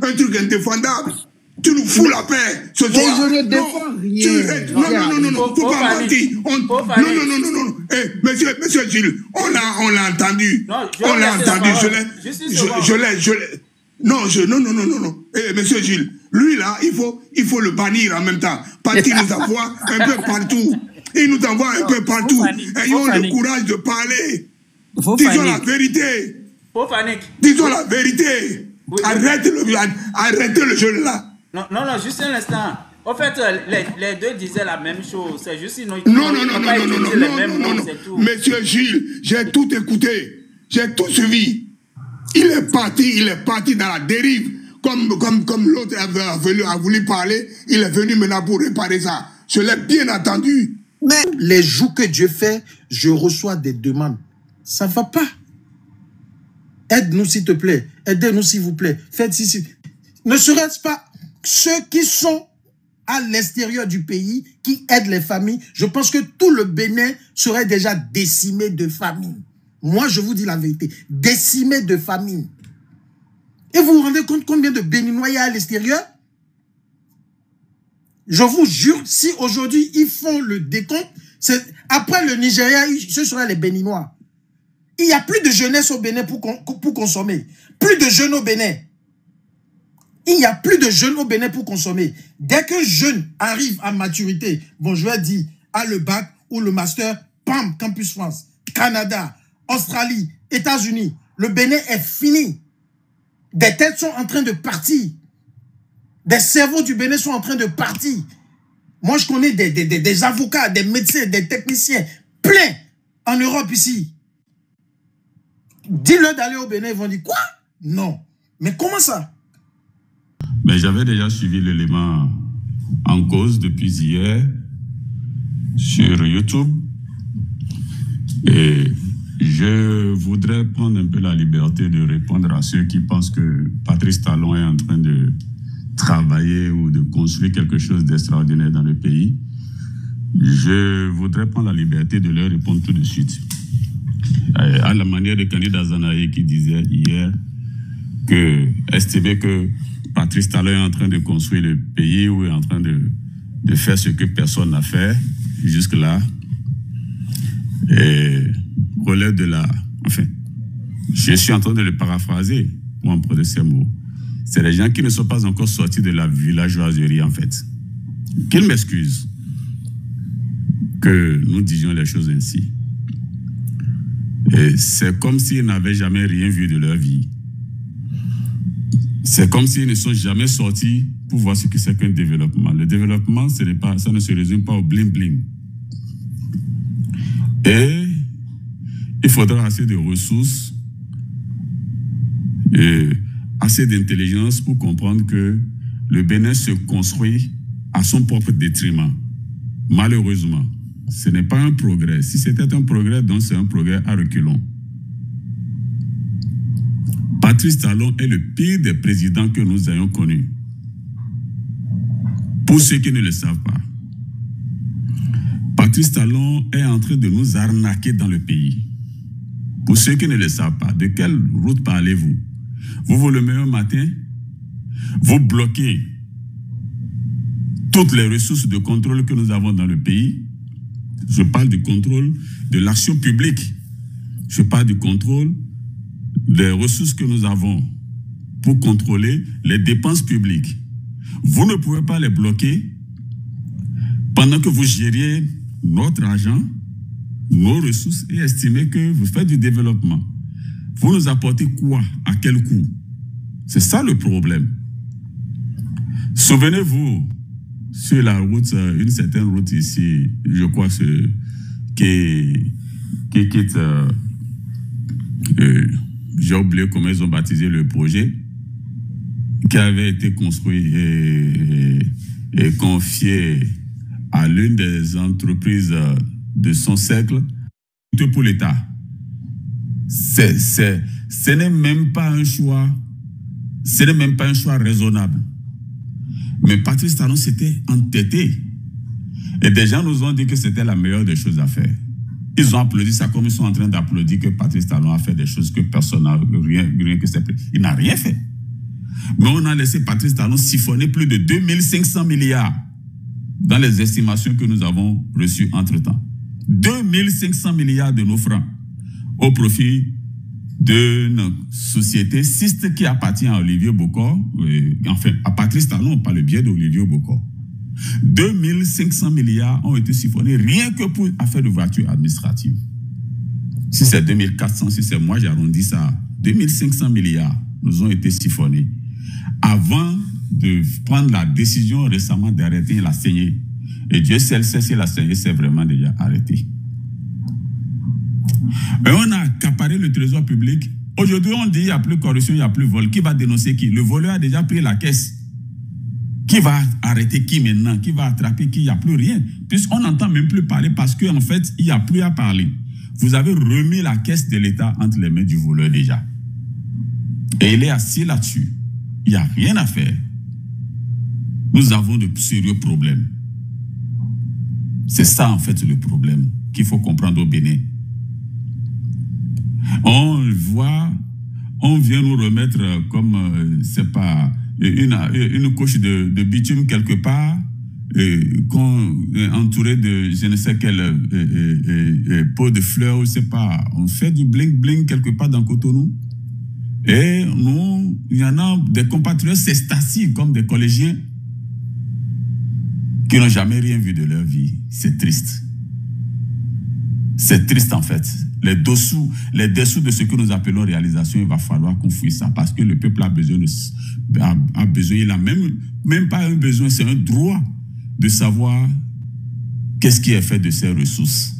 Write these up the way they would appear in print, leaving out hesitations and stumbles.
un truc indéfendable. Tu nous fous la paix ce soir. Mais je ne défends rien. Non, faut pas mentir. Non. Monsieur Gilles, on l'a entendu. On l'a entendu. Je l'ai. Non. Monsieur Gilles, lui là, il faut le bannir en même temps. Parce qu'il nous envoie un peu partout. Il nous envoie un peu partout. Ayons le courage de parler. Disons la vérité. Disons la vérité. Arrêtez le jeu là. Non, juste un instant. En fait, les deux disaient la même chose. C'est juste sinon. Non. Monsieur Gilles, j'ai tout écouté. J'ai tout suivi. Il est parti dans la dérive. Comme l'autre a voulu parler, il est venu maintenant pour réparer ça. Je l'ai bien entendu. Mais les jours que Dieu fait, je reçois des demandes. Ça ne va pas. Aide-nous s'il te plaît. Aidez-nous s'il vous plaît. Faites ici. Ne serait-ce pas ceux qui sont à l'extérieur du pays, qui aident les familles, je pense que tout le Bénin serait déjà décimé de famine. Moi, je vous dis la vérité. Décimé de famine. Et vous vous rendez compte combien de Béninois il y a à l'extérieur? Je vous jure, si aujourd'hui ils font le décompte, après le Nigeria, ce seraient les Béninois. Il n'y a plus de jeunesse au Bénin pour consommer. Plus de jeunes au Bénin. Il n'y a plus de jeunes au Bénin pour consommer. Dès qu'un jeune arrive à maturité, bon, je vais dire, à le bac ou le master, PAM, Campus France, Canada, Australie, États-Unis, le Bénin est fini. Des têtes sont en train de partir. Des cerveaux du Bénin sont en train de partir. Moi, je connais des avocats, des médecins, des techniciens, plein en Europe ici. Dis-leur d'aller au Bénin, ils vont dire, quoi? Non. Mais comment ça? Mais j'avais déjà suivi l'élément en cause depuis hier sur YouTube. Et je voudrais prendre un peu la liberté de répondre à ceux qui pensent que Patrice Talon est en train de travailler ou de construire quelque chose d'extraordinaire dans le pays. Je voudrais prendre la liberté de leur répondre tout de suite. À la manière de Candidat Zanaï qui disait hier que estimait que Patrice Talon est en train de construire le pays ou est en train de faire ce que personne n'a fait jusque-là. Et relève de la... Enfin, je suis en train de le paraphraser pour emprunter ces mots. C'est les gens qui ne sont pas encore sortis de la villageoiserie, en fait. Qu'ils m'excusent que nous disions les choses ainsi. Et c'est comme s'ils n'avaient jamais rien vu de leur vie. C'est comme s'ils ne sont jamais sortis pour voir ce que c'est qu'un développement. Le développement, ça ne se résume pas au bling-bling. Et il faudra assez de ressources et assez d'intelligence pour comprendre que le Bénin se construit à son propre détriment. Malheureusement, ce n'est pas un progrès. Si c'était un progrès, donc c'est un progrès à reculons. Patrice Talon est le pire des présidents que nous ayons connus. Pour ceux qui ne le savent pas, Patrice Talon est en train de nous arnaquer dans le pays. Pour ceux qui ne le savent pas, de quelle route parlez-vous? Vous vous levez un matin, vous bloquez toutes les ressources de contrôle que nous avons dans le pays. Je parle du contrôle de l'action publique. Je parle du contrôle des ressources que nous avons pour contrôler les dépenses publiques. Vous ne pouvez pas les bloquer pendant que vous gériez notre argent, nos ressources et estimer que vous faites du développement. Vous nous apportez quoi? À quel coût? C'est ça le problème. Souvenez-vous, sur la route, une certaine route ici, je crois qui quitte... j'ai oublié comment ils ont baptisé le projet, qui avait été construit et confié à l'une des entreprises de son siècle pour l'État. Ce n'est même pas un choix, ce n'est même pas un choix raisonnable. Mais Patrice Talon s'était entêté. Et des gens nous ont dit que c'était la meilleure des choses à faire. Ils ont applaudi ça comme ils sont en train d'applaudir que Patrice Talon a fait des choses que personne n'a rien que c'est. Il n'a rien fait. Mais on a laissé Patrice Talon siphonner plus de 2500 milliards dans les estimations que nous avons reçues entre-temps. 2500 milliards de nos francs au profit d'une société ciste qui appartient à Olivier Bokor, enfin à Patrice Talon par le biais d'Olivier Bokor. 2500 milliards ont été siphonnés rien que pour affaires de voitures administratives. Si c'est 2400, si c'est moi, j'arrondis ça. 2500 milliards nous ont été siphonnés avant de prendre la décision récemment d'arrêter la saignée. Et Dieu seul sait si la saignée s'est vraiment déjà arrêtée. Et on a accaparé le trésor public. Aujourd'hui, on dit qu'il n'y a plus corruption, il n'y a plus vol. Qui va dénoncer qui? Le voleur a déjà pris la caisse. Qui va arrêter qui maintenant? Qui va attraper qui? Il n'y a plus rien. Puisqu'on n'entend même plus parler parce qu'en fait, il n'y a plus à parler. Vous avez remis la caisse de l'État entre les mains du voleur déjà. Et il est assis là-dessus. Il n'y a rien à faire. Nous avons de sérieux problèmes. C'est ça en fait le problème qu'il faut comprendre au Bénin. On voit, on vient nous remettre comme, c'est pas, une couche de bitume quelque part, entourée de je ne sais quelle pot de fleurs, je sais pas. On fait du bling-bling quelque part dans Cotonou. Et nous, il y en a des compatriotes s'estacient comme des collégiens qui n'ont jamais rien vu de leur vie. C'est triste. C'est triste en fait. Les dessous de ce que nous appelons réalisation, il va falloir qu'on fouille ça parce que le peuple a besoin, il a même pas un besoin, c'est un droit de savoir qu'est-ce qui est fait de ces ressources.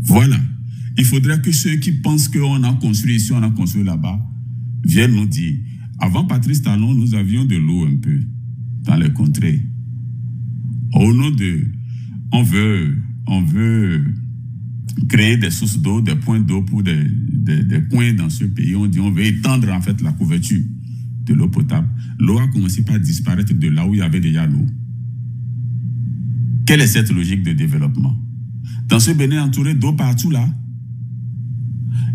Voilà. Il faudrait que ceux qui pensent qu'on a construit ici, on a construit là-bas, viennent nous dire. Avant Patrice Talon, nous avions de l'eau un peu dans les contrées. Au nom de... On veut créer des sources d'eau, des points d'eau pour des coins dans ce pays. On dit on veut étendre en fait la couverture de l'eau potable. L'eau a commencé par disparaître de là où il y avait déjà l'eau. Quelle est cette logique de développement? Dans ce Bénin entouré d'eau partout là,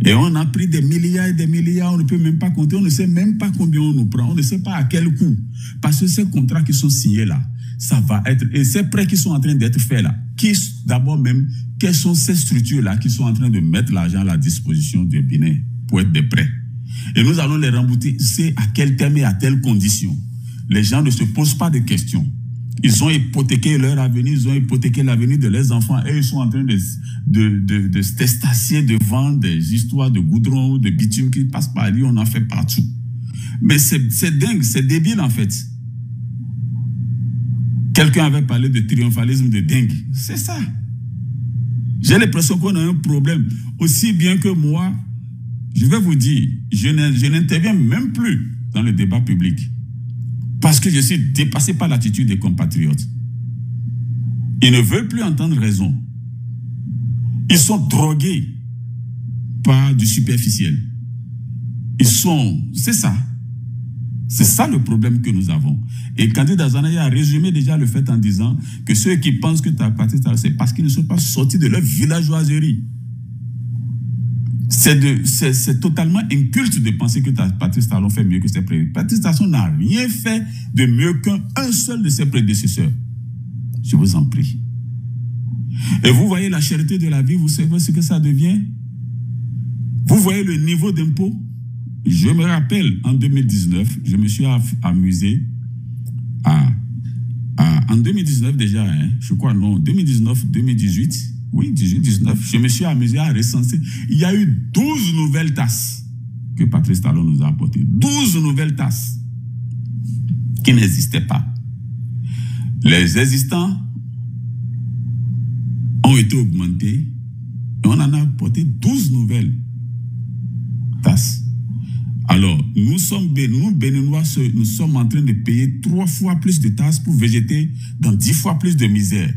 et on a pris des milliards et des milliards, on ne peut même pas compter, on ne sait même pas combien on nous prend, on ne sait pas à quel coût. Parce que ces contrats qui sont signés là, ça va être, et ces prêts qui sont en train d'être faits là, d'abord même, quelles sont ces structures là qui sont en train de mettre l'argent à la disposition du Bénin pour être des prêts? Et nous allons les rembourser, c'est à quel terme et à telles conditions? Les gens ne se posent pas de questions. Ils ont hypothéqué leur avenir, ils ont hypothéqué l'avenir de leurs enfants et ils sont en train de s'estacier devant des histoires de goudron, de bitume qui passent par lui, on en fait partout. Mais c'est dingue, c'est débile en fait. Quelqu'un avait parlé de triomphalisme de dingue. C'est ça. J'ai l'impression qu'on a un problème. Aussi bien que moi, je vais vous dire, je n'interviens même plus dans le débat public. Parce que je suis dépassé par l'attitude des compatriotes. Ils ne veulent plus entendre raison. Ils sont drogués par du superficiel. C'est ça. C'est ça le problème que nous avons. Et Kandé Dazanaï a résumé déjà le fait en disant que ceux qui pensent que Patrice Talon, c'est parce qu'ils ne sont pas sortis de leur villageoiserie. C'est totalement inculte de penser que Patrice Talon fait mieux que ses prédécesseurs. Patrice Talon n'a rien fait de mieux qu'un seul de ses prédécesseurs. Je vous en prie. Et vous voyez la cherté de la vie, vous savez ce que ça devient? Vous voyez le niveau d'impôt? Je me rappelle, en 2019, je me suis amusé en 2019 déjà, hein, je crois non, 2019, 2018, oui, 18, 19, je me suis amusé à recenser. Il y a eu 12 nouvelles tasses que Patrice Talon nous a apportées. 12 nouvelles tasses qui n'existaient pas. Les existants ont été augmentés et on en a apporté 12 nouvelles tasses. Alors, nous Béninois, nous sommes en train de payer 3 fois plus de taxes pour végéter dans 10 fois plus de misère.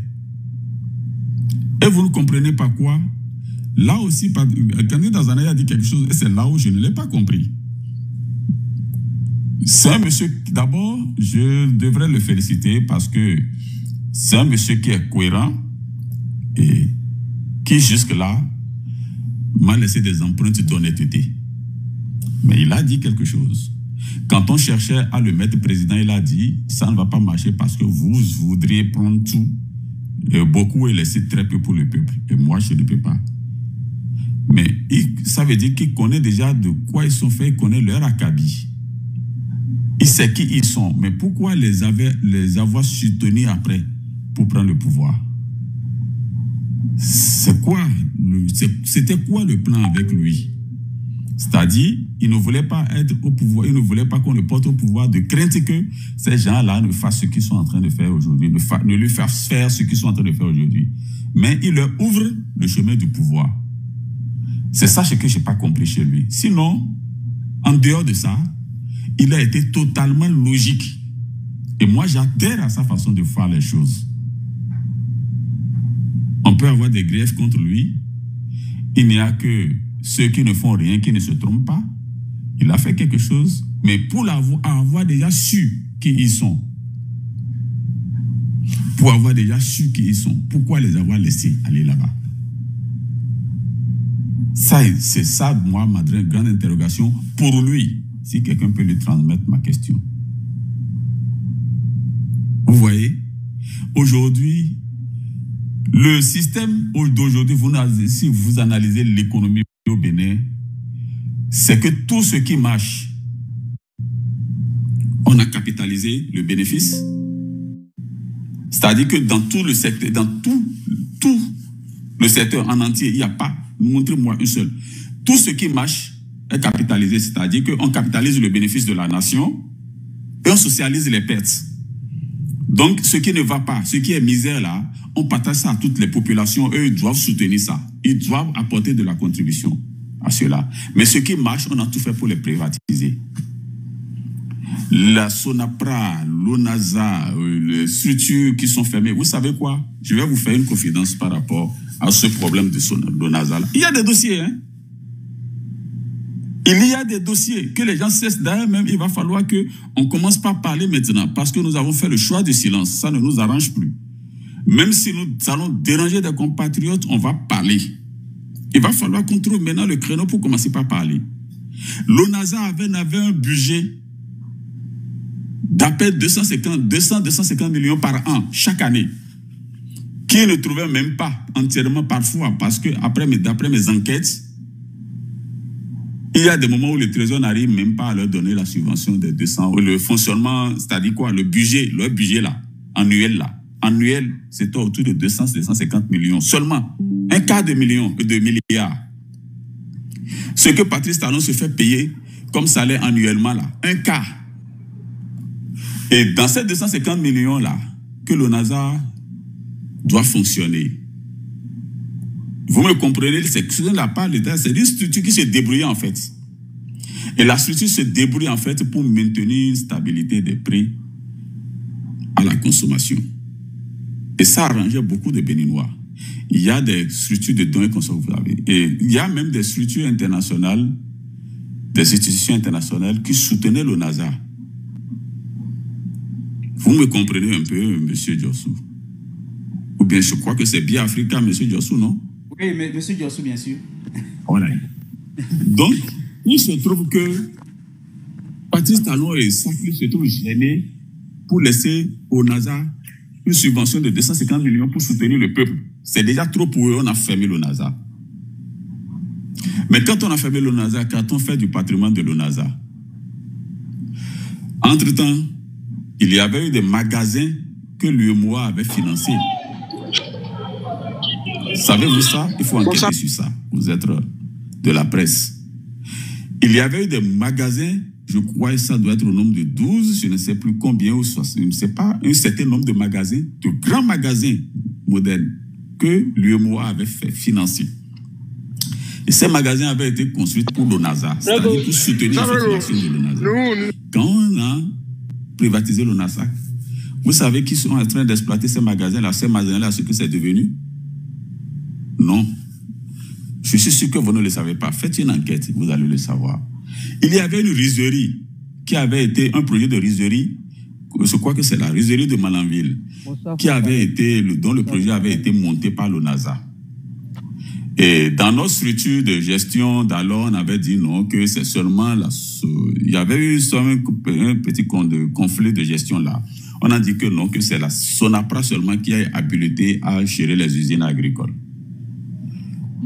Et vous ne comprenez pas quoi? Là aussi, Kandé Dazanaï a dit quelque chose, et c'est là où je ne l'ai pas compris. C'est un monsieur, d'abord, je devrais le féliciter parce que c'est un monsieur qui est cohérent et qui, jusque-là, m'a laissé des empreintes d'honnêteté. Mais il a dit quelque chose. Quand on cherchait à le mettre président, il a dit, ça ne va pas marcher parce que vous voudriez prendre tout, beaucoup et laisser très peu pour le peuple. Et moi, je ne peux pas. Mais ça veut dire qu'il connaît déjà de quoi ils sont faits, il connaît leur acabit. Il sait qui ils sont. Mais pourquoi les avoir soutenus après pour prendre le pouvoir? C'était quoi le plan avec lui? C'est-à-dire, il ne voulait pas être au pouvoir, il ne voulait pas qu'on le porte au pouvoir de crainte que ces gens-là ne fassent ce qu'ils sont en train de faire aujourd'hui, ne lui fassent faire ce qu'ils sont en train de faire aujourd'hui. Mais il leur ouvre le chemin du pouvoir. C'est ça ce que je n'ai pas compris chez lui. Sinon, en dehors de ça, il a été totalement logique. Et moi, j'adhère à sa façon de faire les choses. On peut avoir des griefs contre lui. Il n'y a que ceux qui ne font rien, qui ne se trompent pas. Il a fait quelque chose, mais pour avoir déjà su qui ils sont. Pour avoir déjà su qui ils sont. Pourquoi les avoir laissés aller là-bas? C'est ça, moi, ma grande interrogation pour lui. Si quelqu'un peut lui transmettre ma question. Vous voyez, aujourd'hui, le système d'aujourd'hui, si vous analysez l'économie au Bénin, c'est que tout ce qui marche, on a capitalisé le bénéfice. C'est-à-dire que dans tout le secteur, dans tout le secteur en entier, il n'y a pas, montrez-moi un seul. Tout ce qui marche est capitalisé, c'est-à-dire qu'on capitalise le bénéfice de la nation et on socialise les pertes. Donc, ce qui ne va pas, ce qui est misère là, on partage ça à toutes les populations. Eux, ils doivent soutenir ça. Ils doivent apporter de la contribution à cela. Mais ce qui marche, on a tout fait pour les privatiser. La Sonapra, l'ONASA, les structures qui sont fermées. Vous savez quoi? Je vais vous faire une confidence par rapport à ce problème de l'ONASA. Il y a des dossiers, hein? Il y a des dossiers que les gens cessent. D'ailleurs, même, il va falloir qu'on commence par parler maintenant parce que nous avons fait le choix du silence. Ça ne nous arrange plus. Même si nous allons déranger des compatriotes, on va parler. Il va falloir qu'on trouve maintenant le créneau pour commencer par parler. L'ONASA avait un budget d'à peine 250 millions par an, chaque année, qui ne trouvait même pas entièrement parfois, parce que d'après mes enquêtes, il y a des moments où le Trésor n'arrive même pas à leur donner la subvention des 200, le fonctionnement, c'est-à-dire quoi, leur budget là, annuel là. Annuel, c'était autour de 250 millions. Seulement, un quart de milliard. Ce que Patrice Talon se fait payer comme salaire annuellement là, un quart. Et dans ces 250 millions là, que l'ONASA doit fonctionner. Vous me comprenez, c'est une structure qui se débrouille en fait. Et la structure se débrouille en fait pour maintenir une stabilité des prix à la consommation. Et ça arrangeait beaucoup de Béninois. Il y a des structures de dons et consommation. Et il y a même des structures internationales, des institutions internationales qui soutenaient l'ONASA. Vous me comprenez un peu, M. Diossou? Ou bien je crois que c'est bien Africa, M. Diossou, non? Oui, mais M. Diossou, bien sûr. Voilà. Donc, il se trouve que Patrice Talon et Safli se trouvent gênés pour laisser au NASA une subvention de 250 millions pour soutenir le peuple. C'est déjà trop pour eux, on a fermé l'ONASA. Mais quand on a fermé l'ONASA, quand on fait du patrimoine de l'ONASA, entre-temps, il y avait eu des magasins que l'UEMOA avait financés. Savez-vous ça? Il faut enquêter sur ça. Vous êtes de la presse. Il y avait eu des magasins, je crois que ça doit être au nombre de 12, je ne sais plus combien, ou 60, je ne sais pas, un certain nombre de magasins, de grands magasins modernes que l'UEMOA avait fait financer. Et ces magasins avaient été construits pour l'ONASA, c'est-à-dire pour soutenir la financement de l'ONASA. Quand on a privatisé l'ONASA, vous savez qu'ils sont en train d'exploiter ces magasins-là, ce que c'est devenu? Non. Je suis sûr que vous ne le savez pas. Faites une enquête, vous allez le savoir. Il y avait une rizerie qui avait été un projet de rizerie, je crois que c'est la rizerie de Malanville, qui avait été, dont le projet avait été monté par l'ONASA. Et dans nos structures de gestion d'alors, on avait dit non, que c'est seulement il y avait eu un petit conflit de gestion là. On a dit que non, que c'est la Sonapra seulement qui a habilité à gérer les usines agricoles.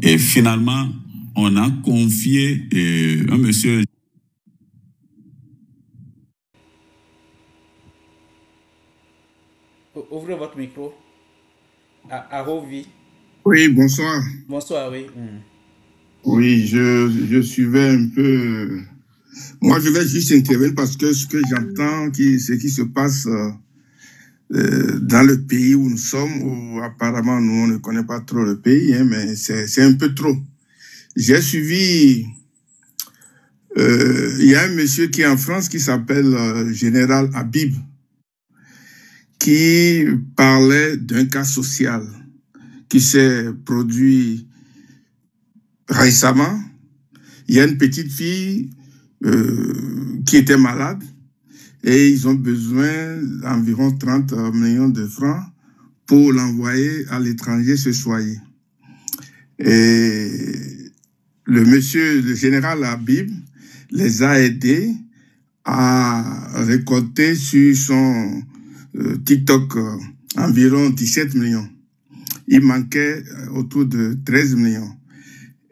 Et finalement, on a confié un monsieur. Ouvrez votre micro. À Rovi. Oui, bonsoir. Bonsoir, oui. Oui, je suivais un peu. Moi, je vais juste intervenir parce que ce que j'entends, ce qui se passe dans le pays où nous sommes, où apparemment nous, on ne connaît pas trop le pays, hein, mais c'est un peu trop. J'ai suivi. Il y a un monsieur qui est en France qui s'appelle Général Habib, qui parlait d'un cas social qui s'est produit récemment. Il y a une petite fille qui était malade et ils ont besoin d'environ 30 millions de francs pour l'envoyer à l'étranger se soigner. Et le général Habib les a aidés à récolter sur son TikTok environ 17 millions. Il manquait autour de 13 millions.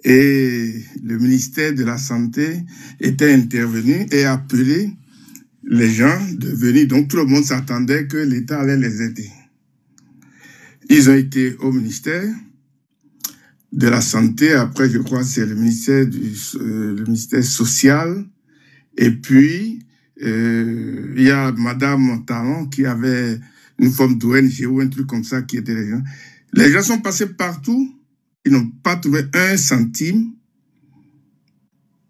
Et le ministère de la Santé était intervenu et appelé les gens de venir. Donc tout le monde s'attendait que l'État allait les aider. Ils ont été au ministère de la Santé. Après, je crois que c'est le ministère social. Et puis, il y a Madame Talon qui avait une forme d'ONG ou un truc comme ça qui était les gens. Les gens sont passés partout. Ils n'ont pas trouvé un centime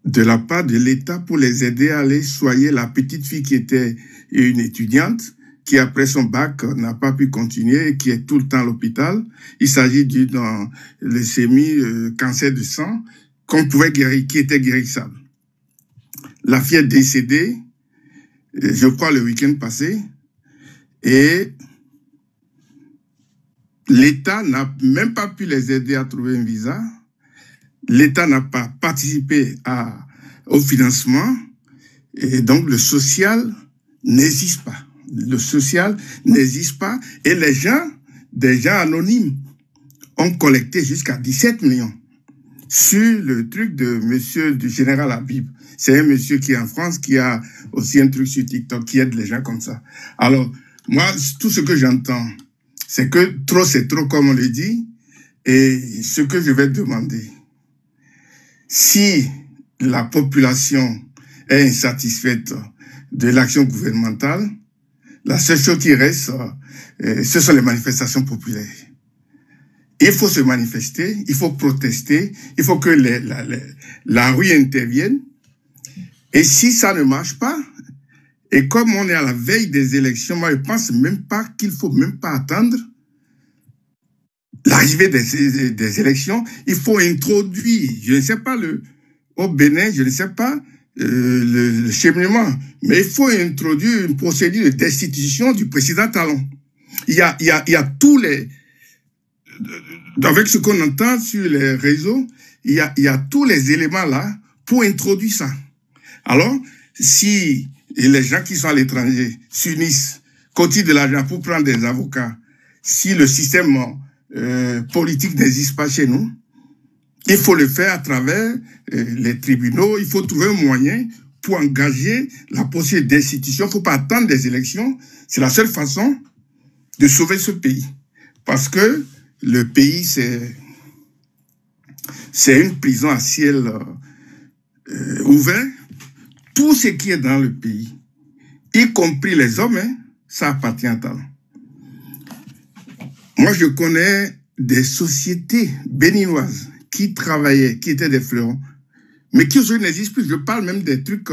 de la part de l'État pour les aider à aller soigner la petite fille qui était une étudiante, qui après son bac n'a pas pu continuer et qui est tout le temps à l'hôpital. Il s'agit d'une leucémie, cancer de sang, qu'on pouvait guérir, qui était guérissable. La fille est décédée, je crois, le week-end passé, et l'État n'a même pas pu les aider à trouver un visa. L'État n'a pas participé au financement. Et donc, le social n'existe pas. Le social n'existe pas. Et les gens, des gens anonymes, ont collecté jusqu'à 17 millions sur le truc du général Habib. C'est un monsieur qui est en France, qui a aussi un truc sur TikTok, qui aide les gens comme ça. Alors, moi, tout ce que j'entends, c'est que trop, c'est trop, comme on le dit. Et ce que je vais demander, si la population est insatisfaite de l'action gouvernementale, la seule chose qui reste, ce sont les manifestations populaires. Il faut se manifester, il faut protester, il faut que la rue intervienne. Et si ça ne marche pas, et comme on est à la veille des élections, moi je pense même pas qu'il faut même pas attendre l'arrivée des élections. Il faut introduire, je ne sais pas, au Bénin, je ne sais pas, le cheminement, mais il faut introduire une procédure de destitution du président Talon. Il y a tous les... Avec ce qu'on entend sur les réseaux, il y a tous les éléments là pour introduire ça. Alors, si les gens qui sont à l'étranger s'unissent, cotisent de l'argent pour prendre des avocats, si le système politique n'existe pas chez nous, il faut le faire à travers les tribunaux. Il faut trouver un moyen pour engager la procédure d'institution. Il ne faut pas attendre des élections. C'est la seule façon de sauver ce pays. Parce que le pays, c'est une prison à ciel ouvert. Tout ce qui est dans le pays, y compris les hommes, hein, ça appartient à Talon. Moi, je connais des sociétés béninoises qui travaillaient, qui étaient des fleurons, mais qui aujourd'hui n'existent plus. Je parle même des trucs,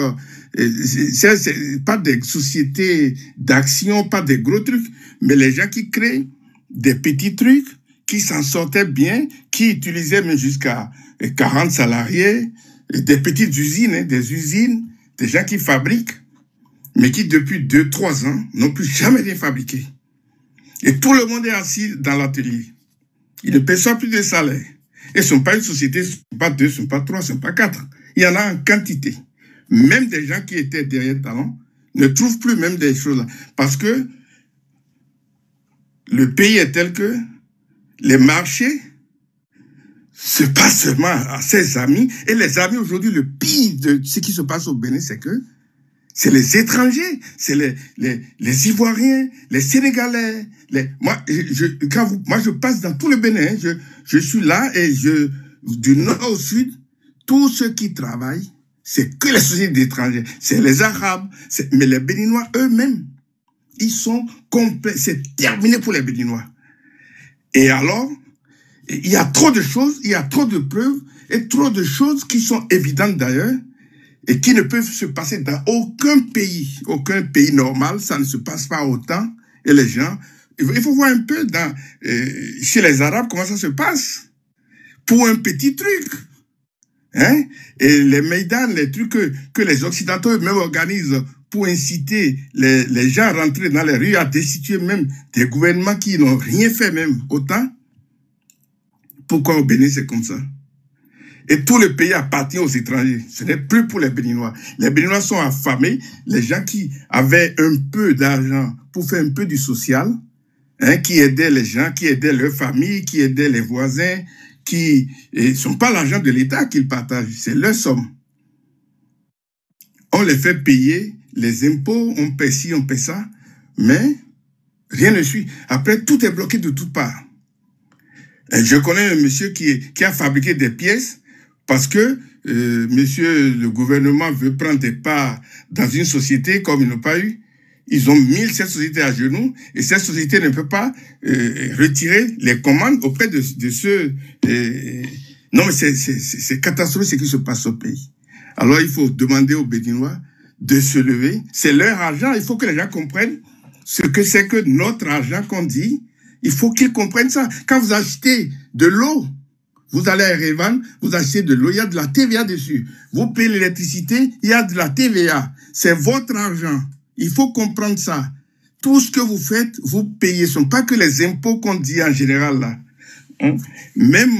c'est pas des sociétés d'action, pas des gros trucs, mais les gens qui créent des petits trucs, qui s'en sortaient bien, qui utilisaient même jusqu'à 40 salariés, des petites usines, hein, des usines, des gens qui fabriquent, mais qui depuis 2-3 ans n'ont plus jamais rien fabriqué. Et tout le monde est assis dans l'atelier. Ils ne perçoivent plus de salaire. Et ce ne sont pas une société, ce ne sont pas 2, ce ne sont pas 3, ce ne sont pas 4. Il y en a en quantité. Même des gens qui étaient derrière Talon ne trouvent plus même des choses là. Parce que le pays est tel que les marchés se passent seulement à ses amis. Et les amis, aujourd'hui, le pire de ce qui se passe au Bénin, c'est que c'est les étrangers, c'est les Ivoiriens, les Sénégalais. Moi, je passe dans tout le Bénin. Je suis là et du nord au sud, tous ceux qui travaillent, c'est que les sociétés d'étrangers. C'est les Arabes, mais les Béninois eux-mêmes, ils sont complets. C'est terminé pour les Béninois. Et alors, il y a trop de choses, il y a trop de preuves et trop de choses qui sont évidentes d'ailleurs et qui ne peuvent se passer dans aucun pays normal. Ça ne se passe pas autant. Et les gens, il faut voir un peu chez les Arabes comment ça se passe pour un petit truc. Hein? Et les Maïdan, les trucs que les Occidentaux eux-mêmes organisent pour inciter les gens à rentrer dans les rues, à destituer même des gouvernements qui n'ont rien fait même autant. Pourquoi au Bénin c'est comme ça? Et tout le pays appartient aux étrangers. Ce n'est plus pour les Béninois. Les Béninois sont affamés. Les gens qui avaient un peu d'argent pour faire un peu du social, hein, qui aidaient les gens, qui aidaient leurs familles, qui aidaient les voisins, qui ne sont pas l'argent de l'État qu'ils partagent, c'est leur somme. On les fait payer les impôts, on paie ci, on paie ça, mais rien ne suit. Après, tout est bloqué de toutes parts. Et je connais un monsieur qui a fabriqué des pièces parce que monsieur le gouvernement veut prendre des parts dans une société comme ils n'ont pas eu. Ils ont mis cette société à genoux et cette société ne peut pas retirer les commandes auprès de ceux... non, mais c'est catastrophique ce qui se passe au pays. Alors, il faut demander aux Béninois de se lever. C'est leur argent. Il faut que les gens comprennent ce que c'est que notre argent qu'on dit. Il faut qu'ils comprennent ça. Quand vous achetez de l'eau, vous allez à Erevan, vous achetez de l'eau, il y a de la TVA dessus. Vous payez l'électricité, il y a de la TVA. C'est votre argent. Il faut comprendre ça. Tout ce que vous faites, vous payez. Ce ne sont pas que les impôts qu'on dit en général là. Même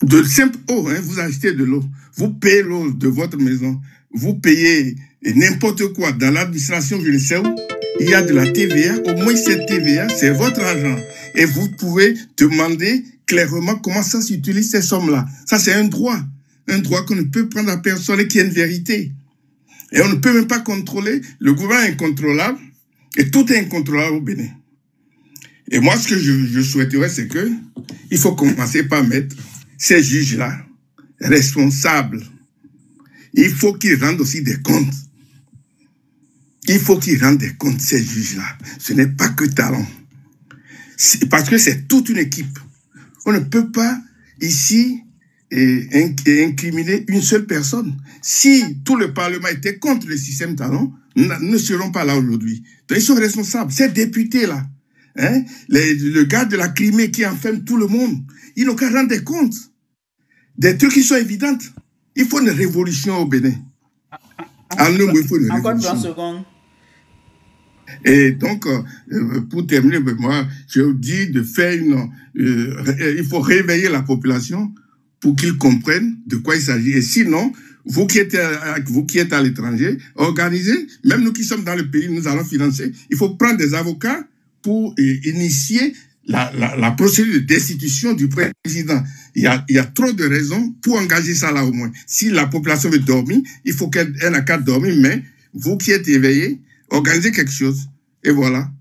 de simple eau, hein, vous achetez de l'eau. Vous payez l'eau de votre maison. Vous payez n'importe quoi. Dans l'administration, je ne sais où, il y a de la TVA. Au moins, cette TVA, c'est votre argent. Et vous pouvez demander clairement comment ça s'utilise ces sommes-là. Ça, c'est un droit. Un droit qu'on ne peut prendre à personne et qui est une vérité. Et on ne peut même pas contrôler. Le gouvernement est incontrôlable. Et tout est incontrôlable au Bénin. Et moi, ce que je souhaiterais, c'est que il faut commencer par mettre ces juges-là responsables. Il faut qu'ils rendent aussi des comptes. Il faut qu'ils rendent des comptes, ces juges-là. Ce n'est pas que Talon. Parce que c'est toute une équipe. On ne peut pas, ici, incriminer une seule personne. Si tout le Parlement était contre le système Talon, nous ne serons pas là aujourd'hui. Donc, ils sont responsables. Ces députés-là, hein, le gars de la Crimée qui enferme tout le monde, ils n'ont qu'à rendre des comptes. Des trucs qui sont évidents. Il faut une révolution au Bénin. En un mot, il faut une révolution. Encore 30 secondes. Et donc, pour terminer, moi, je dis de faire il faut réveiller la population pour qu'ils comprennent de quoi il s'agit. Et sinon, vous qui êtes à l'étranger, organisez, même nous qui sommes dans le pays, nous allons financer. Il faut prendre des avocats pour initier la procédure de destitution du président. Il y a trop de raisons pour engager ça là au moins. Si la population veut dormir, il faut qu'elle ait qu'à dormir, mais vous qui êtes éveillés, organisez quelque chose. Et voilà.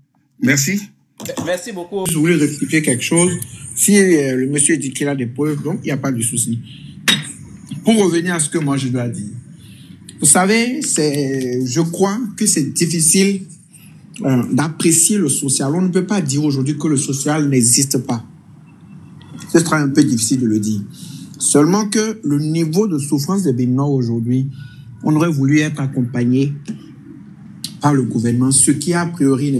Merci. Merci beaucoup. Je voulais rectifier quelque chose. Si le monsieur dit qu'il a des preuves, donc il n'y a pas de souci. Pour revenir à ce que moi je dois dire. Vous savez, je crois que c'est difficile d'apprécier le social. On ne peut pas dire aujourd'hui que le social n'existe pas. Ce sera un peu difficile de le dire. Seulement que le niveau de souffrance des Béninois aujourd'hui, on aurait voulu être accompagné par le gouvernement, ce qui a priori n'est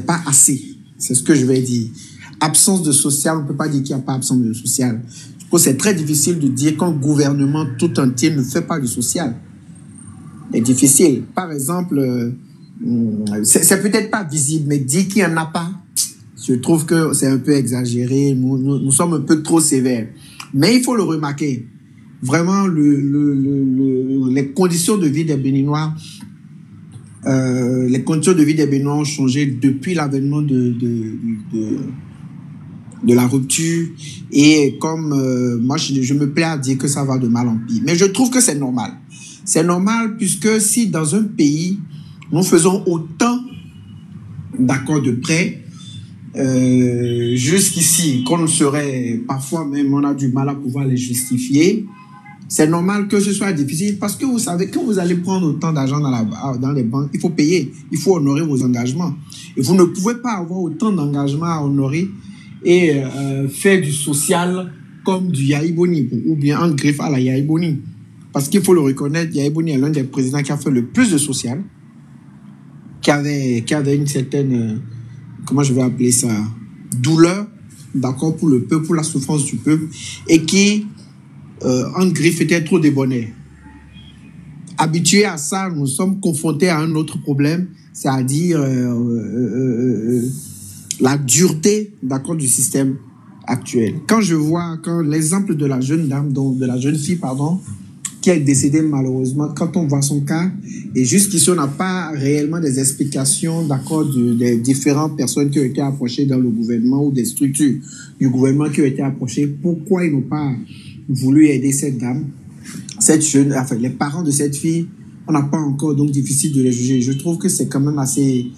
pas assez. C'est ce que je vais dire. Absence de social, on ne peut pas dire qu'il n'y a pas absence de social. Je pense que c'est très difficile de dire qu'un gouvernement tout entier ne fait pas du social. C'est difficile. Par exemple, c'est peut-être pas visible, mais dire qu'il n'y en a pas, Je trouve que c'est un peu exagéré. Nous sommes un peu trop sévères. Mais il faut le remarquer. Vraiment, les conditions de vie des Béninois, ont changé depuis l'avènement de la rupture. Et comme moi, je me plais à dire que ça va de mal en pire. Mais je trouve que c'est normal. C'est normal puisque si dans un pays, nous faisons autant d'accords de prêt, jusqu'ici, qu'on serait, parfois même, on a du mal à pouvoir les justifier. C'est normal que ce soit difficile parce que vous savez, quand vous allez prendre autant d'argent dans les banques, il faut payer, il faut honorer vos engagements. Et vous ne pouvez pas avoir autant d'engagements à honorer et faire du social comme du Yahi Boni, ou bien en greffe à la Yahi Boni. Parce qu'il faut le reconnaître, Yahi Boni est l'un des présidents qui a fait le plus de social, qui avait une certaine, comment je vais appeler ça, douleur, d'accord, pour le peuple, pour la souffrance du peuple, et qui, en griffe, était trop débonnaire. Habitués à ça, nous sommes confrontés à un autre problème, c'est-à-dire la dureté, d'accord, du système actuel. Quand je vois l'exemple de la jeune dame, de la jeune fille, pardon, qui est décédée malheureusement, quand on voit son cas, et jusqu'ici on n'a pas réellement des explications, d'accord, des différentes personnes qui ont été approchées dans le gouvernement ou des structures du gouvernement qui ont été approchées, pourquoi ils n'ont pas voulu aider cette dame, cette jeune, enfin les parents de cette fille, on n'a pas encore, donc difficile de les juger. Je trouve que c'est quand même assez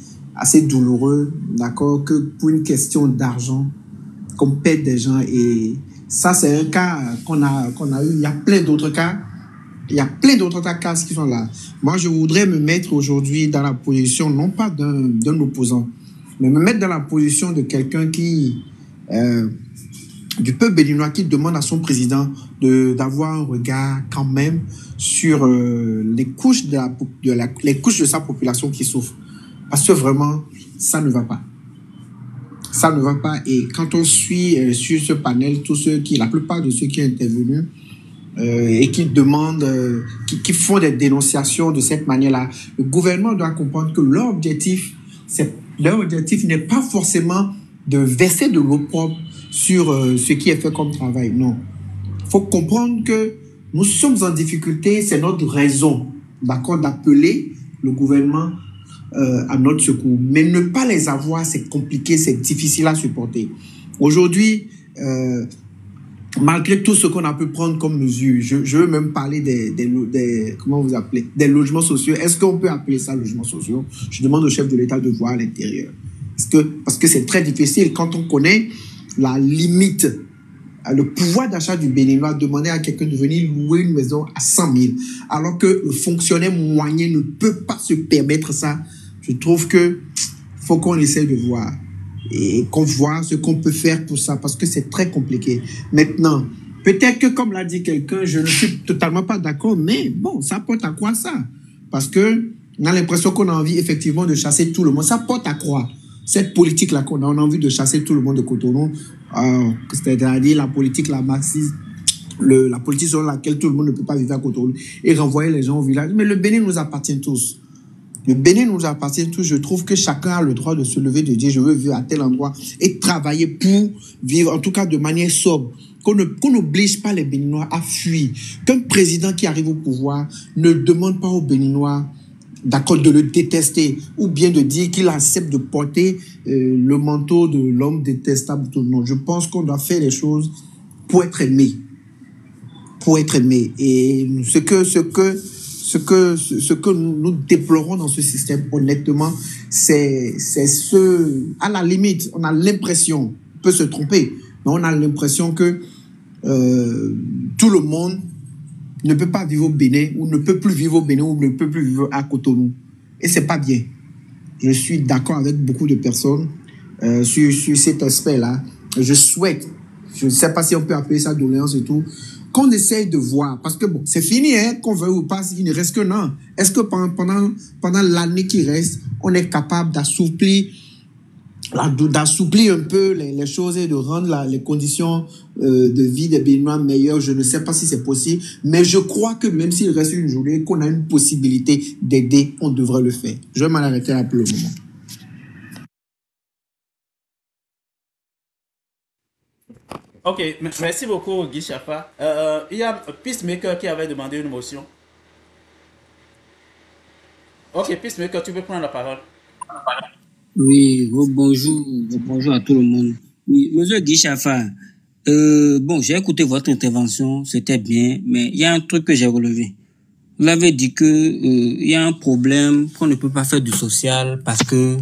douloureux, d'accord, que pour une question d'argent, qu'on pète des gens, et ça c'est un cas qu'on a eu. Il y a plein d'autres cas. Il y a plein d'autres cas qui sont là. Moi, je voudrais me mettre aujourd'hui dans la position, non pas d'un opposant, mais me mettre dans la position de quelqu'un qui, du peuple béninois, qui demande à son président d'avoir un regard quand même sur les couches les couches de sa population qui souffrent. Parce que vraiment, ça ne va pas. Ça ne va pas. Et quand on suit sur ce panel, la plupart de ceux qui sont intervenus, et qui demandent, qui font des dénonciations de cette manière-là, le gouvernement doit comprendre que leur objectif n'est pas forcément de verser de l'eau propre sur ce qui est fait comme travail. Non. Il faut comprendre que nous sommes en difficulté, c'est notre raison, d'accord, d'appeler le gouvernement à notre secours. Mais ne pas les avoir, c'est compliqué, c'est difficile à supporter. Aujourd'hui, malgré tout ce qu'on a pu prendre comme mesure, je veux même parler des comment vous appelez, des logements sociaux. Est-ce qu'on peut appeler ça logements sociaux? Je demande au chef de l'État de voir à l'intérieur. Parce que c'est très difficile quand on connaît la limite, le pouvoir d'achat du Béninois, demander à quelqu'un de venir louer une maison à 100 000, alors que le fonctionnaire moyen ne peut pas se permettre ça. Je trouve que faut qu'on essaie de voir. Et qu'on voit ce qu'on peut faire pour ça, parce que c'est très compliqué. Maintenant, peut-être que, comme l'a dit quelqu'un, je ne suis totalement pas d'accord, mais bon, ça porte à quoi ça? Parce que on a l'impression qu'on a envie effectivement de chasser tout le monde. Ça porte à quoi? Cette politique-là qu'on a, on a envie de chasser tout le monde de Cotonou, c'est-à-dire la politique, la marxiste, la politique selon laquelle tout le monde ne peut pas vivre à Cotonou et renvoyer les gens au village. Mais le Bénin nous appartient tous. Le Bénin nous appartient tous. Je trouve que chacun a le droit de se lever, de dire je veux vivre à tel endroit et travailler pour vivre, en tout cas de manière sobre. Qu'on n'oblige pas les Béninois à fuir. Qu'un président qui arrive au pouvoir ne demande pas aux Béninois, d'accord, de le détester, ou bien de dire qu'il accepte de porter le manteau de l'homme détestable. Non, je pense qu'on doit faire les choses pour être aimé. Pour être aimé. Et ce que nous déplorons dans ce système, honnêtement, c'est à la limite, on a l'impression, on peut se tromper, mais on a l'impression que tout le monde ne peut pas vivre au Bénin, ou ne peut plus vivre au Bénin, ou ne peut plus vivre à Cotonou. Et c'est pas bien. Je suis d'accord avec beaucoup de personnes sur cet aspect-là. Je souhaite, je ne sais pas si on peut appeler ça doléance et tout, qu'on essaye de voir, parce que bon, c'est fini, hein, qu'on veuille ou pas, il ne reste que non. Est-ce que pendant l'année qui reste, on est capable d'assouplir un peu les choses et de rendre les conditions de vie des Béninois meilleures? Je ne sais pas si c'est possible, mais je crois que même s'il reste une journée, qu'on a une possibilité d'aider, on devrait le faire. Je vais m'en arrêter là pour le moment. Ok, merci beaucoup, Guy Chafa. Il y a Peacemaker qui avait demandé une motion. Ok, Peacemaker, tu peux prendre la parole. Oui, bonjour à tout le monde. Oui, monsieur Guy Chafa, bon, j'ai écouté votre intervention, c'était bien, mais il y a un truc que j'ai relevé. Vous avez dit que il y a un problème, qu'on ne peut pas faire du social parce que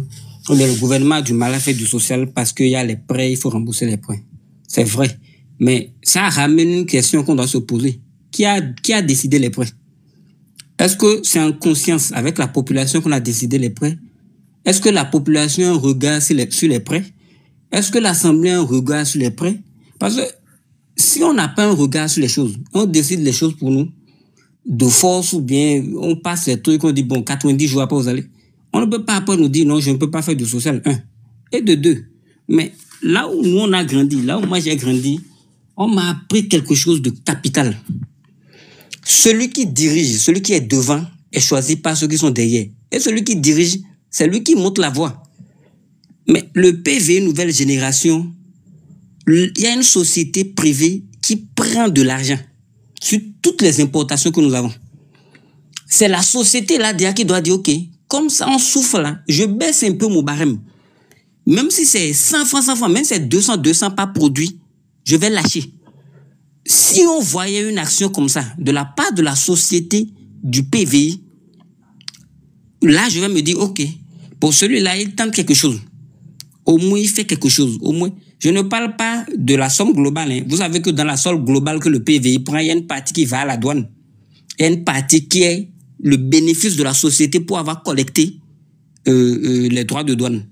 le gouvernement a du mal à faire du social parce qu'il y a les prêts, il faut rembourser les prêts. C'est vrai. Mais ça ramène une question qu'on doit se poser. Qui a décidé les prêts? Est-ce que c'est en conscience avec la population qu'on a décidé les prêts? Est-ce que la population a un regard sur les prêts? Est-ce que l'Assemblée a un regard sur les prêts? Parce que si on n'a pas un regard sur les choses, on décide les choses pour nous, de force ou bien on passe les trucs, on dit bon, 90 jours après vous allez. On ne peut pas après nous dire non, je ne peux pas faire du social, 1. Et de 2. Mais là où nous on a grandi, là où moi j'ai grandi, on m'a appris quelque chose de capital. Celui qui dirige, celui qui est devant, est choisi par ceux qui sont derrière. Et celui qui dirige, c'est lui qui monte la voie. Mais le PV Nouvelle Génération, il y a une société privée qui prend de l'argent sur toutes les importations que nous avons. C'est la société là derrière qui doit dire, ok, comme ça on souffre là, je baisse un peu mon barème. Même si c'est 100 francs, même si c'est 200 par produit, je vais lâcher. Si on voyait une action comme ça, de la part de la société du PVI, là je vais me dire, ok, pour celui-là, il tente quelque chose. Au moins, il fait quelque chose. Au moins, je ne parle pas de la somme globale. Hein. Vous savez que dans la somme globale que le PVI prend, il y a une partie qui va à la douane. Il y a une partie qui est le bénéfice de la société pour avoir collecté les droits de douane.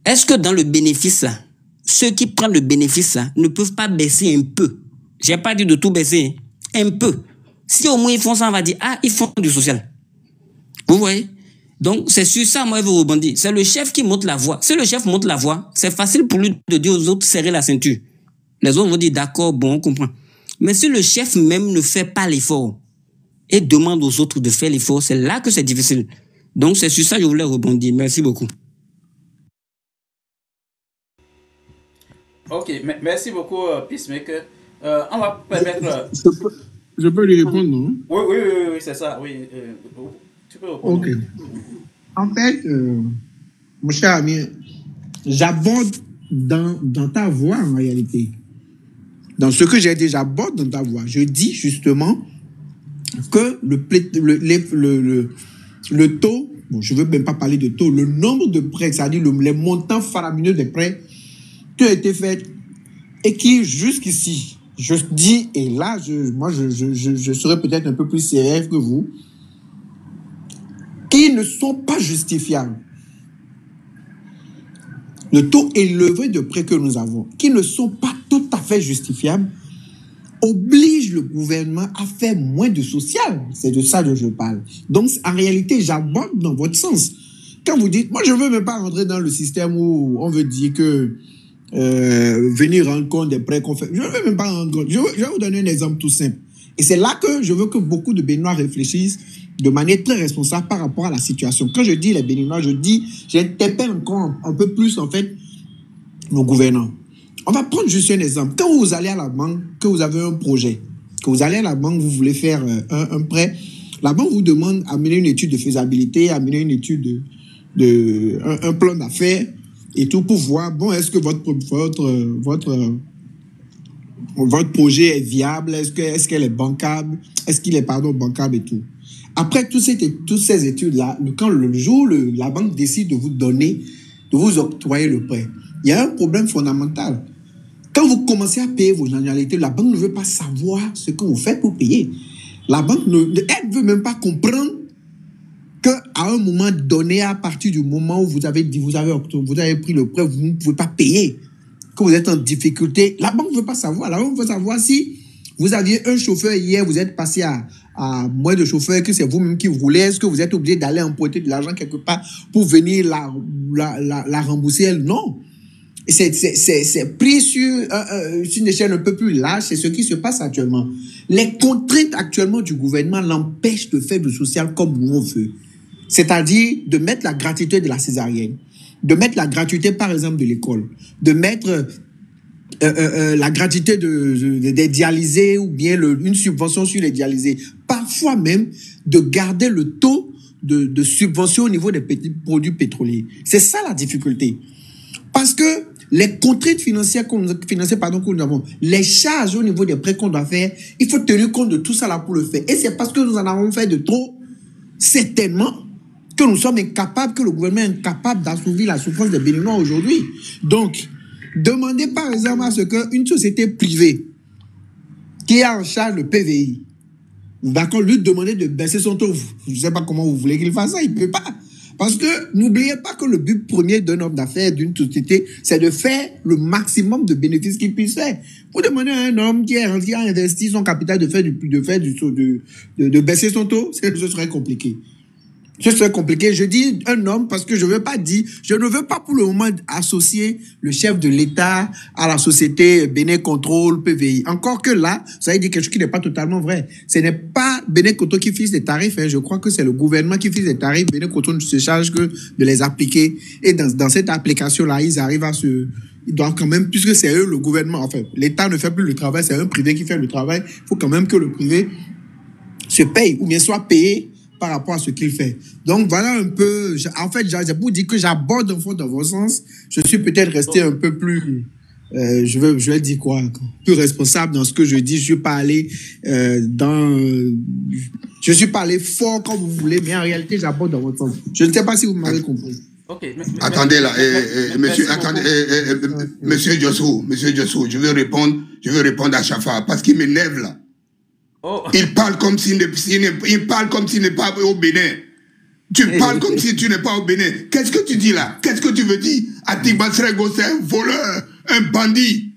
Est-ce que dans le bénéfice, là, ceux qui prennent le bénéfice là, ne peuvent pas baisser un peu? Je n'ai pas dit de tout baisser, hein. Un peu. Si au moins ils font ça, on va dire, ah, ils font du social. Vous voyez? Donc, c'est sur ça, moi, je veux rebondir. C'est le chef qui monte la voie. Si le chef monte la voie, c'est facile pour lui de dire aux autres, serrer la ceinture. Les autres vont dire, d'accord, bon, on comprend. Mais si le chef même ne fait pas l'effort et demande aux autres de faire l'effort, c'est là que c'est difficile. Donc, c'est sur ça que je voulais rebondir. Merci beaucoup. Ok, merci beaucoup, Peacemaker. On va permettre... Je peux lui répondre, non? Oui, c'est ça. Oui, tu peux répondre. Ok. En fait, mon cher ami, j'aborde dans ta voix en réalité. Dans ce que j'ai dit, j'aborde dans ta voix. Je dis justement que le taux, bon, je ne veux même pas parler de taux, le nombre de prêts, c'est-à-dire les montants faramineux des prêts qui ont été faits et qui, jusqu'ici, je dis, et là, je serai peut-être un peu plus sévère que vous, qui ne sont pas justifiables. Le taux élevé de prêts que nous avons, qui ne sont pas tout à fait justifiables, oblige le gouvernement à faire moins de social. C'est de ça dont je parle. Donc, en réalité, j'aborde dans votre sens. Quand vous dites, moi, je ne veux même pas rentrer dans le système où on veut dire que venir rendre compte des prêts qu'on fait. Je ne veux même pas rendre compte. Je vais vous donner un exemple tout simple. Et c'est là que je veux que beaucoup de Béninois réfléchissent de manière très responsable par rapport à la situation. Quand je dis les Béninois, j'interpelle encore un peu plus, en fait, nos gouvernants. On va prendre juste un exemple. Quand vous allez à la banque, que vous avez un projet, que vous allez à la banque, vous voulez faire un prêt, la banque vous demande d'amener une étude de faisabilité, amener une étude un plan d'affaires et tout pour voir, bon, est-ce que votre projet est viable, est-ce qu'elle est bancable, est-ce qu'il est, bancable et tout. Après toutes ces études-là, quand le jour la banque décide de vous donner, de vous octroyer le prêt, il y a un problème fondamental. Quand vous commencez à payer vos annualités, la banque ne veut pas savoir ce que vous faites pour payer. La banque ne veut même pas comprendre qu'à un moment donné, à partir du moment où vous avez pris le prêt, vous ne pouvez pas payer, que vous êtes en difficulté, la banque ne veut pas savoir. La banque veut savoir si vous aviez un chauffeur hier, vous êtes passé à moins de chauffeurs, que c'est vous-même qui roulez, est-ce que vous êtes obligé d'aller emprunter de l'argent quelque part pour venir la rembourser? Non. C'est pris sur une échelle un peu plus large, c'est ce qui se passe actuellement. Les contraintes actuellement du gouvernement l'empêchent de faire du social comme on veut. C'est-à-dire de mettre la gratuité de la césarienne, de mettre la gratuité, par exemple, de l'école, de mettre la gratuité des dialysés ou bien une subvention sur les dialysés. Parfois même de garder le taux de subvention au niveau des petits produits pétroliers. C'est ça la difficulté. Parce que les contraintes financières que nous avons, les charges au niveau des prêts qu'on doit faire, il faut tenir compte de tout ça là pour le faire. Et c'est parce que nous en avons fait de trop, certainement, que nous sommes incapables, que le gouvernement est incapable d'assouvir la souffrance des Béninois aujourd'hui. Donc, demandez par exemple à ce qu'une société privée qui a en charge le PVI, d'accord, lui demander de baisser son taux. Je ne sais pas comment vous voulez qu'il fasse ça, il ne peut pas. Parce que n'oubliez pas que le but premier d'un homme d'affaires, d'une société, c'est de faire le maximum de bénéfices qu'il puisse faire. Vous demandez à un homme qui a investi son capital de baisser son taux, ce serait compliqué. Ce serait compliqué. Je dis un homme parce que je ne veux pas pour le moment associer le chef de l'État à la société Bénin Contrôle, PVI. Encore que là, ça veut dire quelque chose qui n'est pas totalement vrai. Ce n'est pas Bénin Contrôle qui fixe les tarifs. Je crois que c'est le gouvernement qui fixe les tarifs. Bénin Contrôle ne se charge que de les appliquer. Et dans cette application-là, ils arrivent à se... Ils doivent quand même, puisque c'est eux, le gouvernement, enfin, l'État ne fait plus le travail, c'est un privé qui fait le travail. Il faut quand même que le privé se paye ou bien soit payé par rapport à ce qu'il fait. Donc, voilà un peu... En fait, c'est pour dire que j'aborde un peu dans vos sens. Je suis peut-être resté un peu plus... je vais dire quoi? Plus responsable dans ce que je dis. Je suis pas allé je suis pas allé fort comme vous voulez, mais en réalité, j'aborde dans votre sens. Je ne sais pas si vous m'avez compris. Okay, attendez là, monsieur Diossou, je veux répondre à Chafa parce qu'il m'énerve là. Oh. Il parle comme s'il n'est pas au Bénin. Tu parles comme si tu n'es pas au Bénin. Qu'est-ce que tu dis là? Qu'est-ce que tu veux dire? Atigba Srego, c'est un voleur, un bandit.